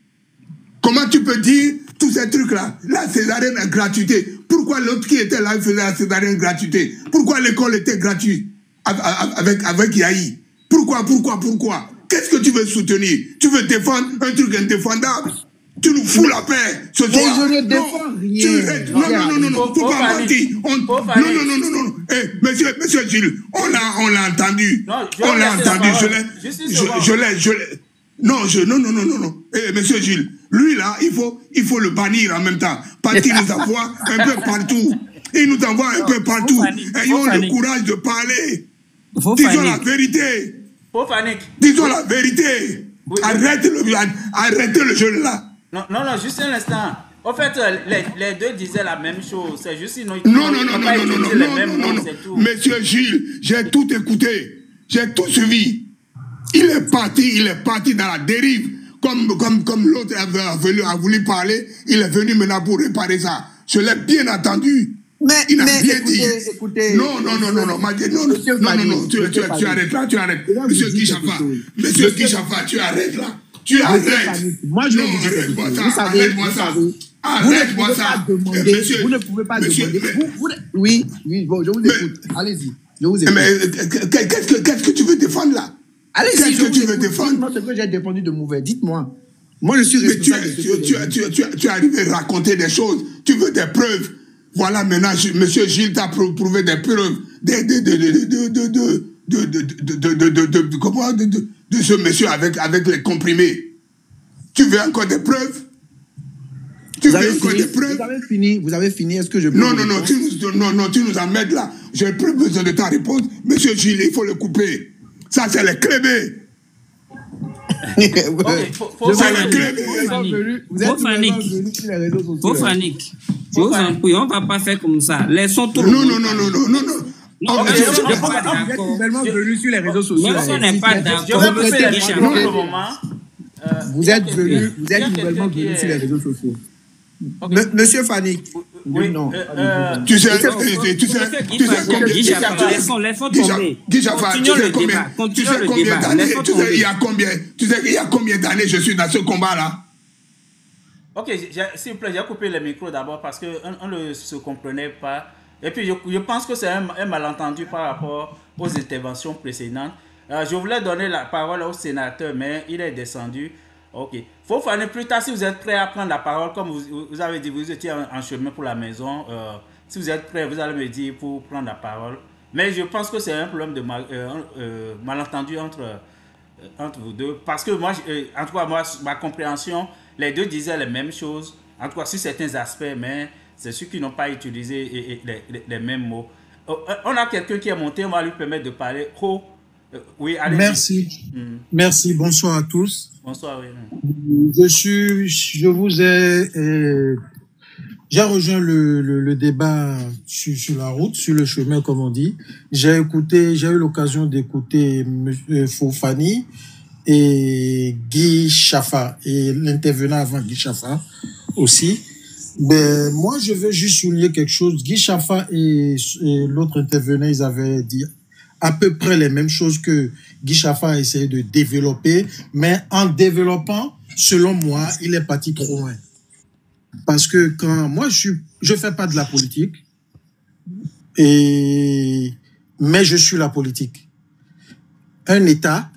Comment tu peux dire tous ces trucs-là? La césarienne à gratuité. Pourquoi l'autre qui était là, il faisait la césarienne gratuité? Pourquoi l'école était gratuite avec Yahi? Pourquoi? Qu'est-ce que tu veux soutenir? Tu veux défendre un truc indéfendable? Tu nous fous la paix ce soir. Mais je ne défends rien. Non, faut pas mentir. Non. Monsieur Gilles, on l'a entendu. On l'a entendu. Non. Monsieur Gilles, lui là, il faut le bannir en même temps. Parce qu'il nous envoie un peu partout. Ayons le courage de parler. Disons la vérité. Disons la vérité. Arrêtez le jeu là. Non, juste un instant. En fait, les deux disaient la même chose. C'est juste sinon. Non. Monsieur Gilles, j'ai tout écouté. J'ai tout suivi. Il est parti dans la dérive. Comme l'autre a voulu parler, il est venu maintenant pour réparer ça. Je l'ai bien entendu. Il a bien dit. Écoutez, non, tu arrêtes là, tu arrêtes. Monsieur Guichafa, tu arrêtes là. Tu arrêtes. Moi, je vais vous dire. Vous savez, arrête-moi ça. Vous ne pouvez pas demander. Oui, bon, je vous écoute. Allez-y. Je vous écoute. Mais qu'est-ce que tu veux défendre là? Allez-y. Qu'est-ce que tu veux défendre? Dites-moi ce que j'ai défendu de mauvais. Dites-moi. Moi, je suis responsable. Tu arrives à raconter des choses. Tu veux des preuves. Voilà, maintenant, monsieur Gilles t'a prouvé des preuves de ce monsieur avec les comprimés. Tu veux encore des preuves? Vous avez fini. Est-ce que je peux... Non, tu nous emmènes là. J'ai plus besoin de ta réponse. Monsieur Gilles, il faut le couper. Ça, c'est les clébés. Vous êtes venus sur les réseaux sociaux. Fofanique. Je vous en prie, on ne va pas faire comme ça. Laissons tout le monde. Non. Vous êtes nouvellement venus sur les réseaux sociaux. On n'est pas d'accord. Vous êtes nouvellement venus sur les réseaux sociaux. Monsieur Fanny. Oui, non. Tu sais il y a combien d'années je suis dans ce combat-là? Ok, s'il vous plaît, j'ai coupé le micro d'abord parce qu'on ne se comprenait pas. Et puis, je pense que c'est un malentendu par rapport aux interventions précédentes. Je voulais donner la parole au sénateur, mais il est descendu. Ok. Fofana, plus tard, si vous êtes prêt à prendre la parole, comme vous avez dit, vous étiez en chemin pour la maison. Si vous êtes prêt, vous allez me dire pour prendre la parole. Mais je pense que c'est un problème de malentendu entre entre vous deux. Parce que moi, en tout cas, moi, ma compréhension, les deux disaient les mêmes choses, en tout cas sur certains aspects, mais c'est ceux qui n'ont pas utilisé les mêmes mots. On a quelqu'un qui est monté, on va lui permettre de parler. Oui, allez. Merci. Merci, bonsoir à tous. Bonsoir, oui. J'ai rejoint le débat sur la route, sur le chemin, comme on dit. J'ai eu l'occasion d'écouter Fofani et Guy Chafa, et l'intervenant avant Guy Chafa aussi. Mais moi, je veux juste souligner quelque chose. Guy Chafa et l'autre intervenant, ils avaient dit à peu près les mêmes choses que Guy Chafa a essayé de développer, mais en développant, selon moi, il est parti trop loin. Parce que quand moi, je fais pas de la politique, mais je suis la politique. Un État,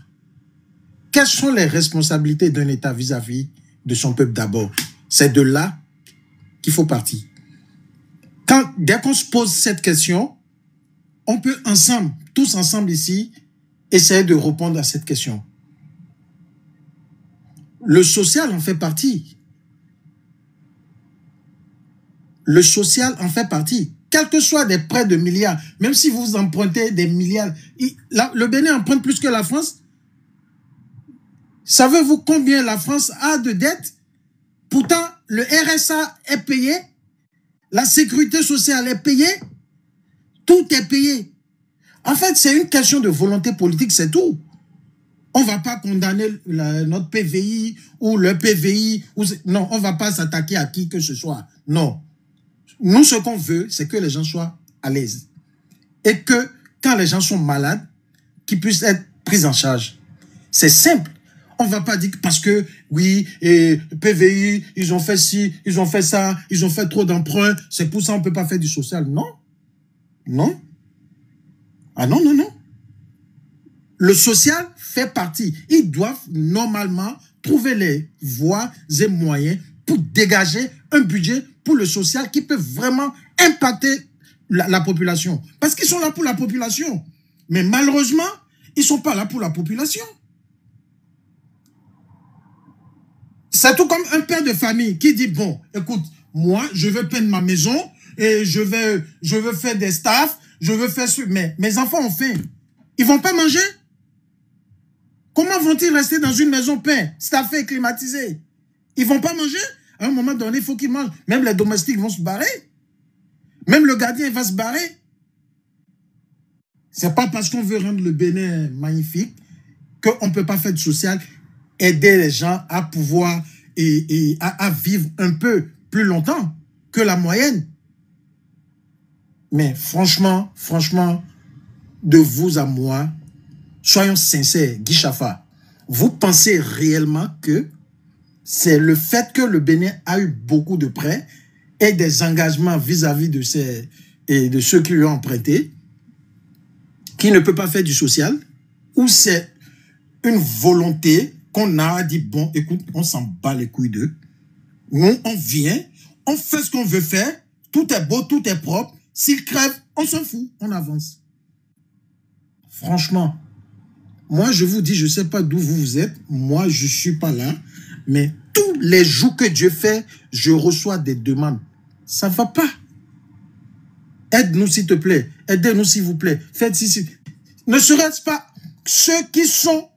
quelles sont les responsabilités d'un État vis-à-vis de son peuple d'abord? C'est de là qu'il faut partir. Dès qu'on se pose cette question, on peut ensemble, tous ensemble ici, essayer de répondre à cette question. Le social en fait partie. Le social en fait partie. Quels que soient des prêts de milliards, même si vous empruntez des milliards, le Bénin emprunte plus que la France. Savez-vous combien la France a de dettes? Pourtant, le RSA est payé, la sécurité sociale est payée, tout est payé. En fait, c'est une question de volonté politique, c'est tout. On ne va pas condamner notre PVI ou le PVI. Non, on ne va pas s'attaquer à qui que ce soit. Non. Nous, ce qu'on veut, c'est que les gens soient à l'aise. Et que, quand les gens sont malades, qu'ils puissent être pris en charge. C'est simple. On ne va pas dire que parce que, oui, PVI, ils ont fait ci, ils ont fait ça, ils ont fait trop d'emprunts, c'est pour ça qu'on ne peut pas faire du social. Non. Non. Ah non, non, non. Le social fait partie. Ils doivent normalement trouver les voies et moyens pour dégager un budget pour le social qui peut vraiment impacter la population. Parce qu'ils sont là pour la population. Mais malheureusement, ils ne sont pas là pour la population. C'est tout comme un père de famille qui dit, bon, écoute, moi, je veux peindre ma maison et je veux faire des staffs, je veux faire ce... Mais mes enfants ont faim. Ils ne vont pas manger? Comment vont-ils rester dans une maison peinte, staffée, climatisée? Ils ne vont pas manger? À un moment donné, il faut qu'ils mangent. Même les domestiques vont se barrer. Même le gardien va se barrer. Ce n'est pas parce qu'on veut rendre le Bénin magnifique qu'on ne peut pas faire du social, aider les gens à pouvoir à vivre un peu plus longtemps que la moyenne. Mais franchement, de vous à moi, soyons sincères, Guy Chafa, vous pensez réellement que c'est le fait que le Bénin a eu beaucoup de prêts et des engagements vis-à-vis de ceux qui lui ont emprunté, qui ne peut pas faire du social, ou c'est une volonté qu'on a dit, bon, écoute, on s'en bat les couilles d'eux. Nous, on vient, on fait ce qu'on veut faire, tout est beau, tout est propre. S'ils crèvent, on s'en fout, on avance. Franchement, moi, je vous dis, je ne sais pas d'où vous êtes. Moi, je ne suis pas là. Mais tous les jours que Dieu fait, je reçois des demandes. Ça ne va pas. Aide-nous, s'il te plaît. Aidez-nous, s'il vous plaît. Faites ceci. Ne serait-ce pas ceux qui sont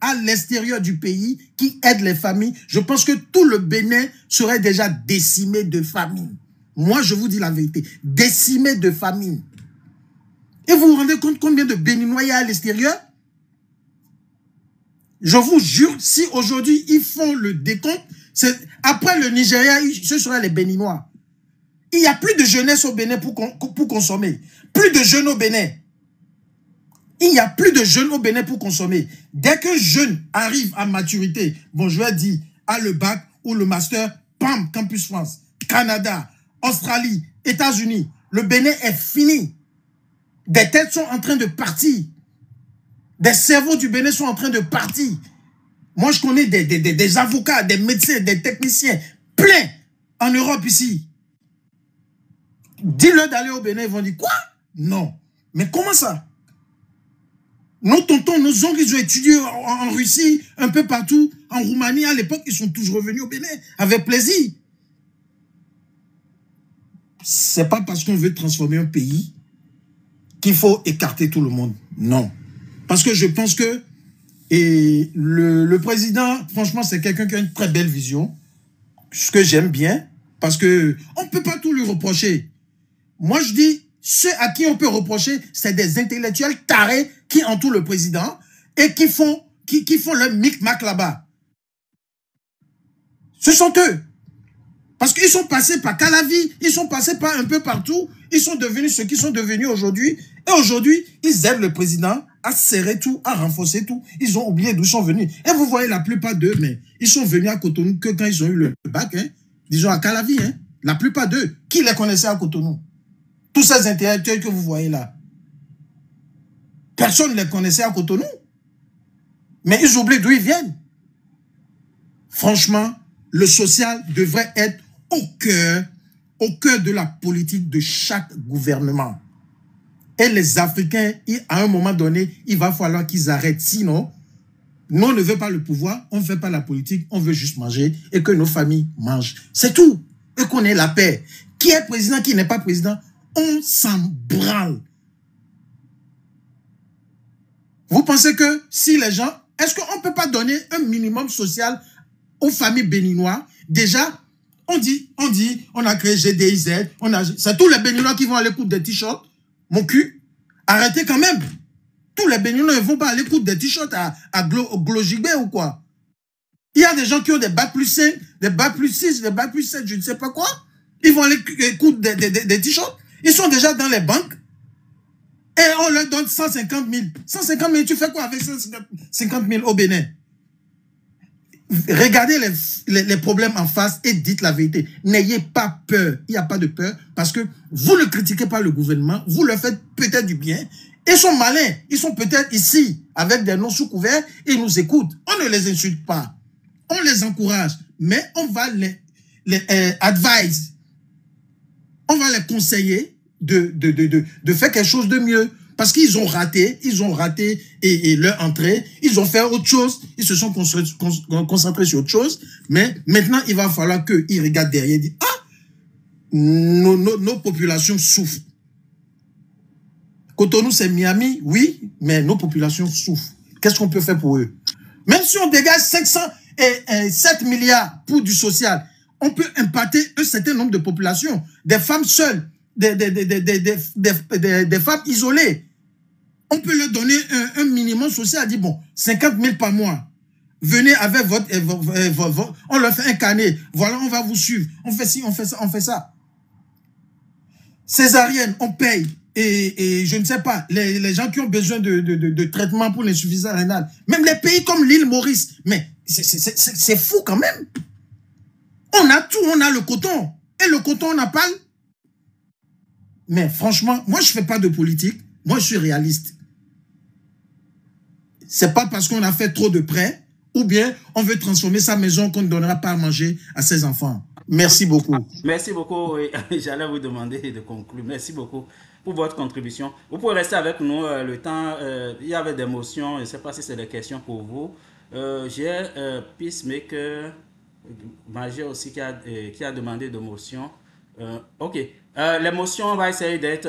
à l'extérieur du pays, qui aident les familles, je pense que tout le Bénin serait déjà décimé de famine. Moi, je vous dis la vérité. Décimé de famine. Et vous vous rendez compte combien de Béninois il y a à l'extérieur? Je vous jure, si aujourd'hui ils font le décompte, après le Nigeria, ce seraient les Béninois. Il n'y a plus de jeunesse au Bénin pour consommer. Plus de jeunes au Bénin. Il n'y a plus de jeunes au Bénin pour consommer. Dès qu'un jeune arrive à maturité, bon, je vais dire, à le bac ou le master, PAM, Campus France, Canada, Australie, États-Unis, le Bénin est fini. Des têtes sont en train de partir. Des cerveaux du Bénin sont en train de partir. Moi, je connais des avocats, des médecins, des techniciens, plein en Europe ici. Dis-leur d'aller au Bénin, ils vont dire, quoi? Non. Mais comment ça? Nos tontons, nos oncles, ils ont étudié en Russie, un peu partout, en Roumanie à l'époque, ils sont tous revenus au Bénin, avec plaisir. C'est pas parce qu'on veut transformer un pays qu'il faut écarter tout le monde. Non. Parce que je pense que le président, franchement, c'est quelqu'un qui a une très belle vision, ce que j'aime bien, parce que on ne peut pas tout lui reprocher. Moi, je dis, ceux à qui on peut reprocher, c'est des intellectuels carrés qui entourent le président et qui font le micmac là-bas. Ce sont eux. Parce qu'ils sont passés par Calavi, ils sont passés par un peu partout, ils sont devenus ce qu'ils sont devenus aujourd'hui. Et aujourd'hui, ils aident le président à serrer tout, à renforcer tout. Ils ont oublié d'où ils sont venus. Et vous voyez la plupart d'eux, mais ils sont venus à Cotonou que quand ils ont eu le bac, hein, disons à Calavi. Hein, la plupart d'eux, qui les connaissait à Cotonou? Tous ces intellectuels que vous voyez là. Personne ne les connaissait à Cotonou. Mais ils oublient d'où ils viennent. Franchement, le social devrait être au cœur de la politique de chaque gouvernement. Et les Africains, à un moment donné, il va falloir qu'ils arrêtent. Sinon, nous, on ne veut pas le pouvoir, on ne fait pas la politique, on veut juste manger et que nos familles mangent. C'est tout. Et qu'on ait la paix. Qui est président, qui n'est pas président, on s'en branle. Vous pensez que si les gens... Est-ce qu'on ne peut pas donner un minimum social aux familles béninoises? Déjà, on a créé GDIZ, c'est tous les Béninois qui vont à l'écoute des t-shirts. Mon cul, arrêtez quand même. Tous les Béninois ne vont pas à l'écoute des t-shirts à Glogibé ou quoi. Il y a des gens qui ont des bacs plus 5, des bacs plus 6, des bacs plus 7, je ne sais pas quoi. Ils vont à l'écoute des t-shirts. Ils sont déjà dans les banques. Et on leur donne 150 000. 150 000, tu fais quoi avec 150 000 au Bénin? Regardez les problèmes en face et dites la vérité. N'ayez pas peur. Il n'y a pas de peur parce que vous ne critiquez pas le gouvernement. Vous leur faites peut-être du bien. Ils sont malins. Ils sont peut-être ici avec des noms sous couverts et ils nous écoutent. On ne les insulte pas. On les encourage. Mais on va les advise. On va les conseiller de faire quelque chose de mieux. Parce qu'ils ont raté et leur entrée. Ils ont fait autre chose. Ils se sont concentrés sur autre chose. Mais maintenant, il va falloir qu'ils regardent derrière et disent, ah, nos populations souffrent. Cotonou, c'est Miami, oui, mais nos populations souffrent. Qu'est-ce qu'on peut faire pour eux? Même si on dégage 7 milliards pour du social, on peut impacter un certain nombre de populations, des femmes seules, des femmes isolées. On peut leur donner un minimum social, dire bon, 50 000 par mois. Venez avec on leur fait un carnet. Voilà, on va vous suivre. On fait ci, on fait ça, on fait ça. Césarienne, on paye. Et je ne sais pas, les gens qui ont besoin de traitement pour l'insuffisance rénale, même les pays comme l'île Maurice, mais c'est fou quand même. On a tout, on a le coton. Et le coton, on n'a pas. Mais franchement, moi, je ne fais pas de politique. Moi, je suis réaliste. C'est pas parce qu'on a fait trop de prêts ou bien on veut transformer sa maison qu'on ne donnera pas à manger à ses enfants. Merci beaucoup. Merci beaucoup. J'allais vous demander de conclure. Merci beaucoup pour votre contribution. Vous pouvez rester avec nous le temps. Il y avait des motions. Je ne sais pas si c'est des questions pour vous. J'ai Peacemaker Major aussi qui a demandé de motion. Ok. Les motions, on va essayer d'être